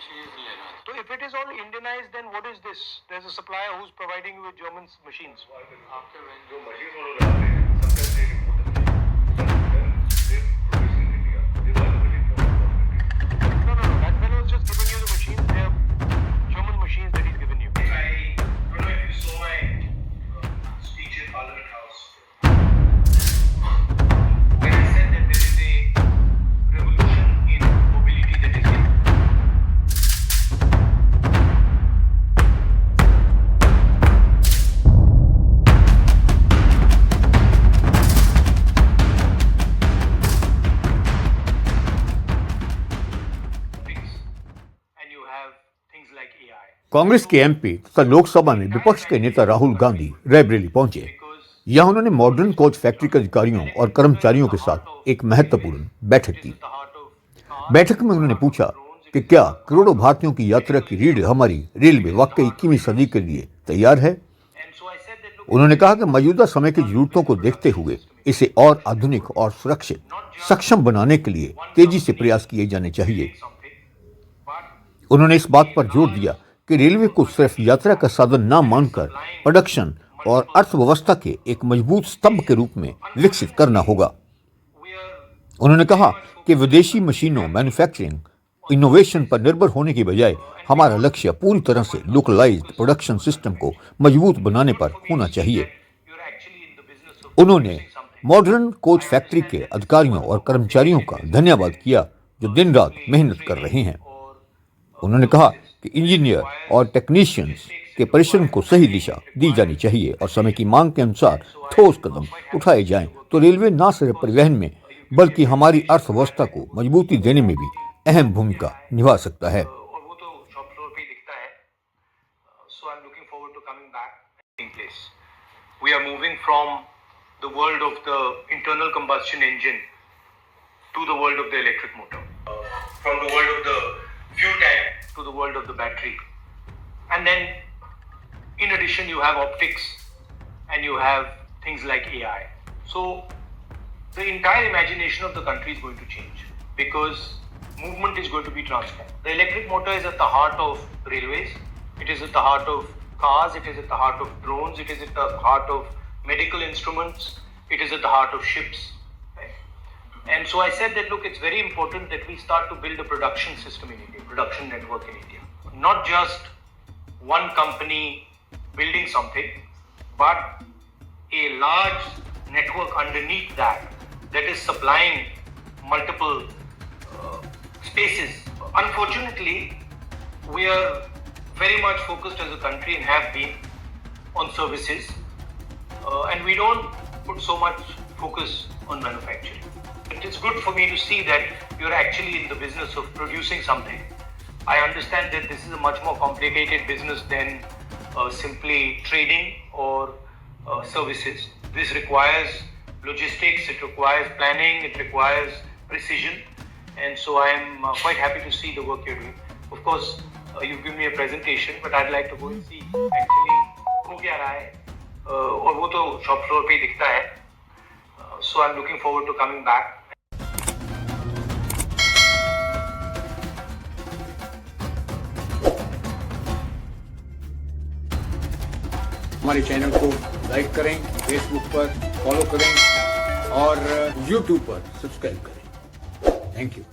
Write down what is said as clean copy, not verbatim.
So if it is all Indianized, then what is this? There's a supplier who's providing you with German machines. जो machines वो लोग लगाते हैं, sometimes they import the machines. Then they produce in India. They buy the machine from India. No. That fellow is just giving you the machines. They're German machines that he's given you. I don't know if you saw my speech in Parliament House. When I said that there is a revolution in mobility that is here. And you have things like AI. Congress के MP तथा लोकसभा में विपक्ष के नेता राहुल गांधी रायबरेली पहुंचे। यहां उन्होंने modern coach factory के अधिकारियों और कर्मचारियों के साथ एक महत्वपूर्ण बैठक की। बैठक में उन्होंने पूछा कि क्या करोड़ों भारतीयों की यात्रा की रीढ़ हमारी रेलवे वाकई 21वीं सदी के लिए तैयार है। उन्होंने कहा कि मौजूदा समय की जरूरतों को देखते हुए इसे और आधुनिक और सुरक्षित सक्षम बनाने के लिए तेजी से प्रयास किए जाने चाहिए। उन्होंने इस बात पर जोर दिया कि रेलवे को सिर्फ यात्रा का साधन न मानकर प्रोडक्शन और अर्थव्यवस्था के एक मजबूत स्तंभ के रूप में विकसित करना होगा। उन्होंने कहा कि विदेशी मशीनों, मैन्युफैक्चरिंग, इनोवेशन पर निर्भर होने की बजाय हमारा लक्ष्य पूरी तरह से लोकलाइज्ड प्रोडक्शन सिस्टम को मजबूत बनाने पर होना चाहिए। उन्होंने मॉडर्न कोच फैक्ट्री के अधिकारियों और कर्मचारियों का धन्यवाद किया जो दिन रात मेहनत कर रहे हैं। उन्होंने कहा कि इंजीनियर और टेक्नीशियंस के परिश्रम को सही दिशा दी जानी चाहिए और समय की मांग के अनुसार ठोस कदम उठाए जाएं तो रेलवे न सिर्फ परिवहन में बल्कि हमारी अर्थव्यवस्था को मजबूती देने में भी अहम भूमिका निभा सकता है। और वो तो शॉप फ्लोर पे दिखता है। So I'm looking forward to coming back in place. We are moving from the world of the internal combustion engine to the world of the electric motor. From the world of the fuel tank to the world of the battery. And then in addition you have optics and you have things like AI. So the entire imagination of the country is going to change because movement is going to be transformed. The electric motor is at the heart of railways, it is at the heart of cars, it is at the heart of drones, it is at the heart of medical instruments, it is at the heart of ships. Right? And so I said that look, it's very important that we start to build a production system in India, production network in India. Not just one company building something, but a large network underneath that is supplying multiple spaces. Unfortunately, we are very much focused as a country and have been on services, and we don't put so much focus on manufacturing. It is good for me to see that you're actually in the business of producing something. I understand that this is a much more complicated business than simply trading or services. This requires logistics, it requires planning, it requires precision. And so I am quite happy to see the work you're doing. Of course, you've given me a presentation, but I'd like to go and see actually हो क्या रहा है, और वो तो shop floor पे ही दिखता है. So I'm looking forward to coming back. हमारे चैनल को लाइक करें, फेसबुक पर फॉलो करें और यूट्यूब पर सब्सक्राइब करें। Thank you.